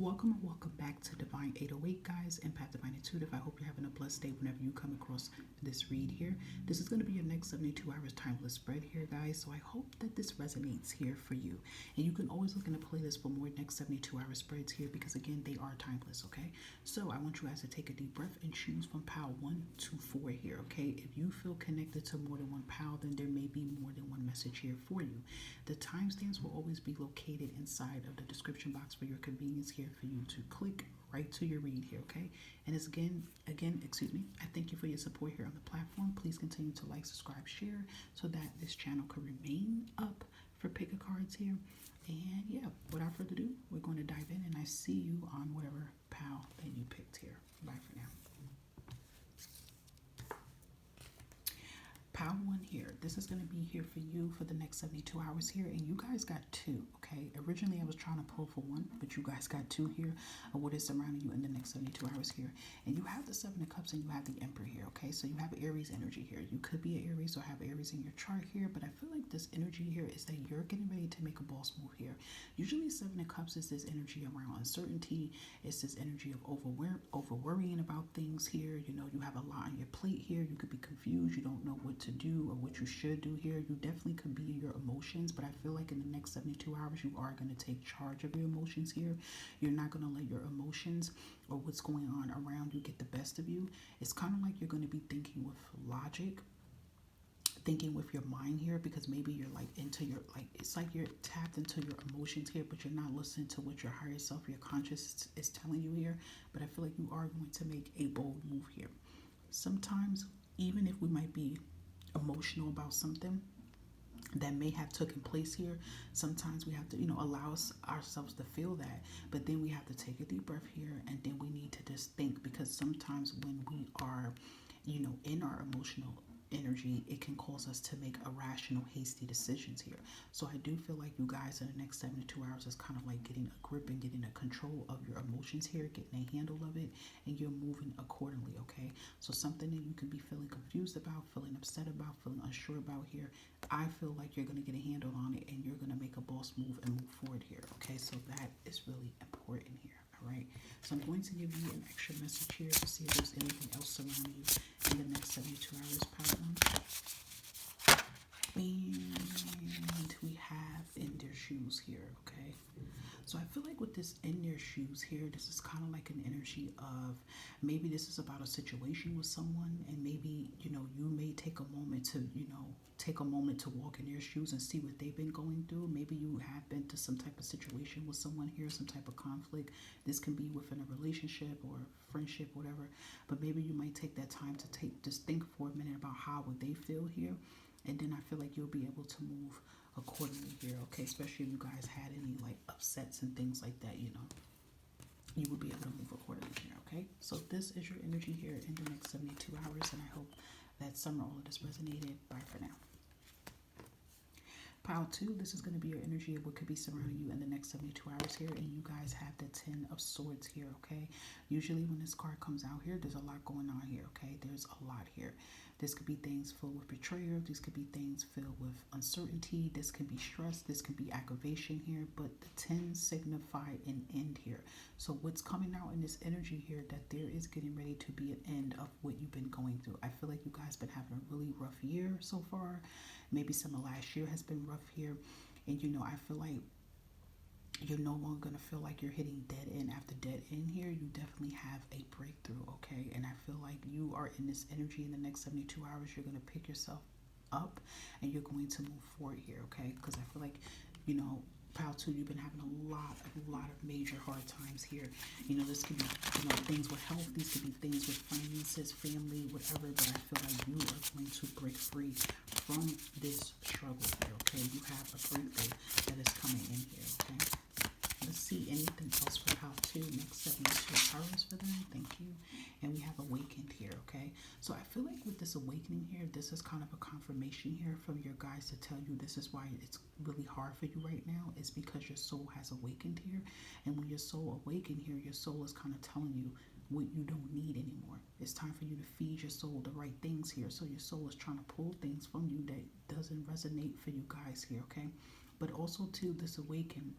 Welcome and welcome back to Divine 808, guys. Empath Divine Intuitive. I hope you're having a blessed day whenever you come across this read here. This is going to be your next 72 hours timeless spread here, guys. So I hope that this resonates here for you. And you can always look in the playlist for more next 72 hour spreads here because, again, they are timeless, okay? So I want you guys to take a deep breath and choose from pile 1 to 4 here, okay? If you feel connected to more than one pile, then there may be more than one message here for you. The timestamps will always be located inside of the description box for your convenience here for you to click right to your read here, okay? And it's again, excuse me, I thank you for your support here on the platform. Please continue to like, subscribe, share so that this channel can remain up for pick a cards here. And yeah, without further ado, we're going to dive in and I see you on whatever pal that you picked here. Bye for now. Pile 1 here. This is going to be here for you for the next 72 hours here. And you guys got 2, okay? Originally, I was trying to pull for 1, but you guys got 2 here of what is surrounding you in the next 72 hours here. And you have the 7 of Cups and you have the Emperor here, okay? So you have Aries energy here. You could be an Aries or have Aries in your chart here, but I feel like this energy here is that you're getting ready to make a boss move here. Usually, 7 of Cups is this energy around uncertainty. It's this energy of over worrying about things here. You know, you have a lot on your plate here. You could be confused. You don't know what to do or what you should do here. You definitely could be in your emotions, but I feel like in the next 72 hours you are going to take charge of your emotions here. You're not going to let your emotions or what's going on around you get the best of you. It's kind of like you're going to be thinking with logic, thinking with your mind here, because maybe you're like into your, like, it's like you're tapped into your emotions here, but you're not listening to what your higher self, your conscious is telling you here. But I feel like you are going to make a bold move here. Sometimes, even if we might be emotional about something that may have taken place here, sometimes we have to, allow ourselves to feel that, but then we have to take a deep breath here, and then we need to just think, because sometimes when we are, in our emotional energy, it can cause us to make irrational, hasty decisions here. So I do feel like you guys in the next 72 hours is kind of like getting a grip and getting a control of your emotions here, getting a handle of it, and you're moving accordingly, okay? So something that you can be feeling confused about, feeling upset about, feeling unsure about here, I feel like you're going to get a handle on it and you're going to make a boss move and move forward here, okay? So that is really important here. All right, so I'm going to give you an extra message here to see if there's anything else surrounding you in the next 72 hours, pile 1. And we have in their shoes here, okay? So I feel like with this in their shoes here, this is kind of like an energy of maybe this is about a situation with someone, and maybe, you may take a moment to, take a moment to walk in their shoes and see what they've been going through. Maybe you have been to some type of situation with someone here, some type of conflict. This can be within a relationship or friendship, whatever. But maybe you might take that time to just think for a minute about how would they feel here. And then I feel like you'll be able to move accordingly here, okay? Especially if you guys had any like upsets and things like that, you will be able to move accordingly here, okay? So this is your energy here in the next 72 hours, and I hope that some or all of this resonated. Bye for now. Pile 2, this is going to be your energy of what could be surrounding you in the next 72 hours here, and you guys have the 10 of Swords here, okay? Usually when this card comes out here, there's a lot going on here, okay? There's a lot here. This could be things filled with betrayal. These could be things filled with uncertainty. This can be stress. This can be aggravation here, but the 10 signify an end here. So what's coming out in this energy here, that there is getting ready to be an end of what you've been going through. I feel like you guys been having a really rough year so far. Maybe some of last year has been rough here. And, I feel like you're no longer going to feel like you're hitting dead end after dead end here. You definitely have a breakthrough, okay? And I feel like you are in this energy in the next 72 hours. You're going to pick yourself up and you're going to move forward here, okay? Because I feel like, pile 2, you've been having a lot of major hard times here. This could be, things with health. These could be things with finances, family, whatever. But I feel like you are going to break free from this struggle here, okay? You have a breakthrough that is coming in here, okay? Let's see anything else for pile 2. Next 72 hours for them. Thank you. And we have awakened here, okay? So I feel like with this awakening here, this is kind of a confirmation here from your guides to tell you this is why it's really hard for you right now. It's because your soul has awakened here. And when your soul awakened here, your soul is kind of telling you what you don't need anymore. It's time for you to feed your soul the right things here. So your soul is trying to pull things from you that doesn't resonate for you guys here, okay? But also too, this awaken,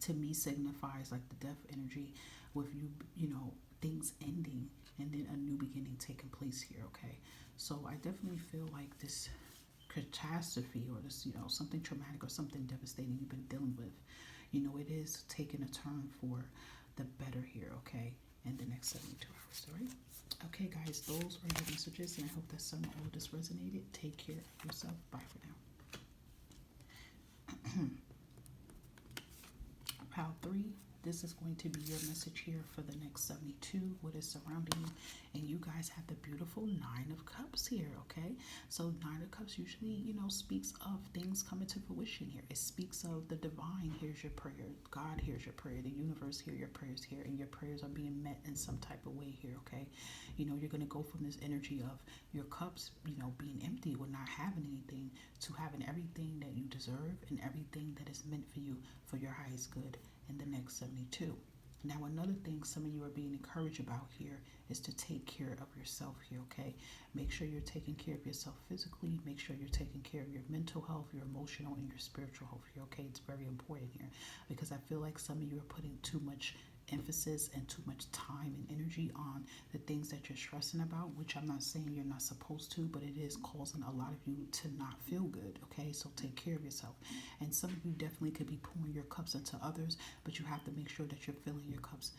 to me signifies like the death energy with you, things ending and then a new beginning taking place here, okay? So I definitely feel like this catastrophe or this, something traumatic or something devastating you've been dealing with, it is taking a turn for the better here, okay? In the next 72 hours, all right? Okay, guys, those are your messages, and I hope that some of all of this resonated. Take care of yourself. Bye for now. Pile 3, this is going to be your message here for the next 72, what is surrounding you. And you guys have the beautiful 9 of Cups here, okay? So 9 of Cups usually, speaks of things coming to fruition here. It speaks of the divine hears your prayer. God hears your prayer. The universe hears your prayers here. And your prayers are being met in some type of way here, okay? You're going to go from this energy of your cups, being empty or not having anything to having everything that you deserve and everything that is meant for you for your highest good in the next 72. Now, another thing some of you are being encouraged about here is to take care of yourself here, okay? Make sure you're taking care of yourself physically. Make sure you're taking care of your mental health, your emotional, and your spiritual health here, okay? It's very important here because I feel like some of you are putting too much emphasis and too much time and energy on the things that you're stressing about, which I'm not saying you're not supposed to, but it is causing a lot of you to not feel good, okay? So take care of yourself. And some of you definitely could be pouring your cups into others, but you have to make sure that you're filling your cups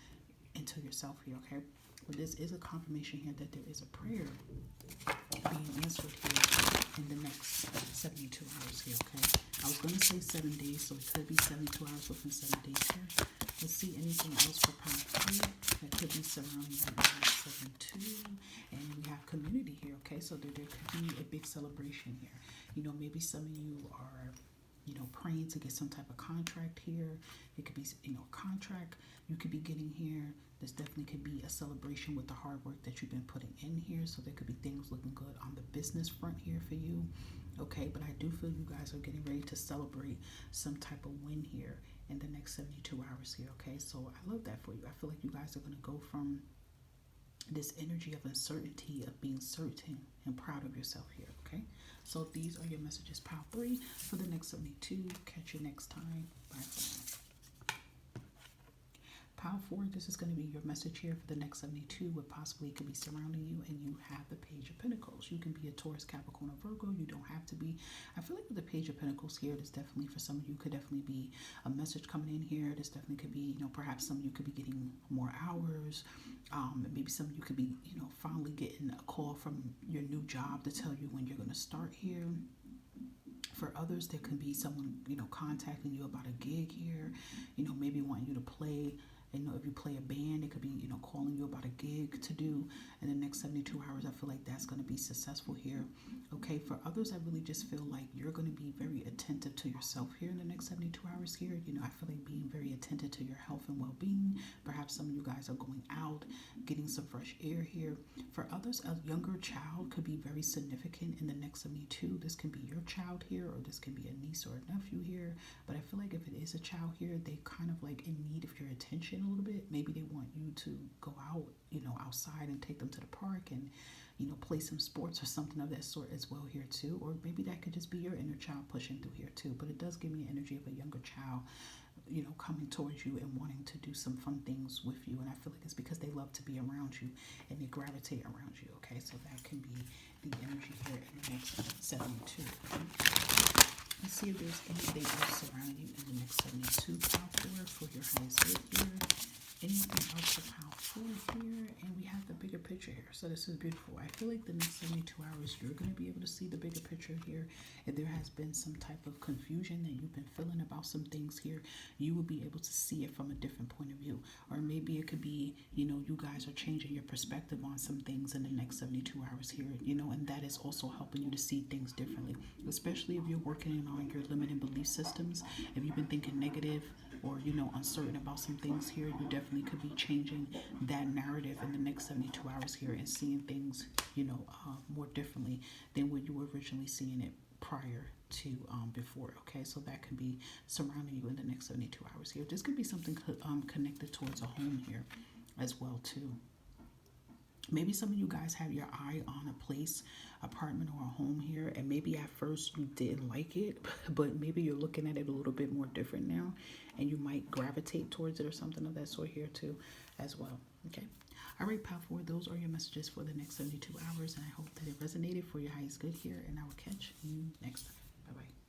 into yourself here, okay? But this is a confirmation here that there is a prayer being answered here in the next 72 hours here, okay? I was going to say 7 days, so it could be 72 hours within 7 days here. Let's see anything else for Pile 3 that could be surrounding you in 7-2. And we have community here, okay? So there could be a big celebration here. Maybe some of you are, praying to get some type of contract here. It could be, a contract you could be getting here. This definitely could be a celebration with the hard work that you've been putting in here. So there could be things looking good on the business front here for you. Okay, but I do feel you guys are getting ready to celebrate some type of win here in the next 72 hours here, okay? So I love that for you. I feel like you guys are going to go from this energy of uncertainty, of being certain and proud of yourself here, okay? So these are your messages, Pile 3, for the next 72. Catch you next time. Bye for now. Pile 4, this is going to be your message here for the next 72, what possibly could be surrounding you, and you have the Page of Pentacles. You can be a Taurus, Capricorn, or Virgo. You don't have to be. I feel like with the Page of Pentacles here, this definitely, for some of you, could definitely be a message coming in here. This definitely could be, perhaps some of you could be getting more hours. Maybe some of you could be, finally getting a call from your new job to tell you when you're going to start here. For others, there can be someone, contacting you about a gig here, maybe wanting you to play. If you play a band, it could be, calling you about a gig to do in the next 72 hours. I feel like that's going to be successful here. Okay, for others, I really just feel like you're going to be very attentive to yourself here in the next 72 hours here. I feel like being very attentive to your health and well-being. Perhaps some of you guys are going out, getting some fresh air here. For others, a younger child could be very significant in the next 72. This can be your child here, or this can be a niece or a nephew here. But I feel like if it is a child here, they kind of like in need of your attention a little bit. Maybe they want you to go out, outside and take them to the park and, play some sports or something of that sort as well here too. Or maybe that could just be your inner child pushing through here too. But it does give me an energy of a younger child, coming towards you and wanting to do some fun things with you. And I feel like it's because they love to be around you and they gravitate around you. Okay, so that can be the energy here in the next 72. Let's see if there's anything else surrounding you in the next 72. Pile 4 for your highest good here. Anything else for Pile 4 here? And we have the bigger picture here. So this is beautiful. I feel like the next 72 hours, you're going to be able to see the bigger picture here. If there has been some type of confusion that you've been feeling about some things here, you will be able to see it from a different point of view. Or maybe it could be, you guys are changing your perspective on some things in the next 72 hours here, and that is also helping you to see things differently, especially if you're working on your limiting belief systems. If you've been thinking negative or, uncertain about some things here, you definitely could be changing that narrative in the next 72 hours here and seeing things, more differently than what you were originally seeing it prior to before. Okay, so that could be surrounding you in the next 72 hours here. This could be something connected towards a home here as well too. Maybe some of you guys have your eye on a place, apartment, or a home here, and maybe at first you didn't like it, but maybe you're looking at it a little bit more different now, and you might gravitate towards it or something of that sort here too, as well. Okay. All right, Pal 4, those are your messages for the next 72 hours, and I hope that it resonated for your highest good here, and I will catch you next time. Bye bye.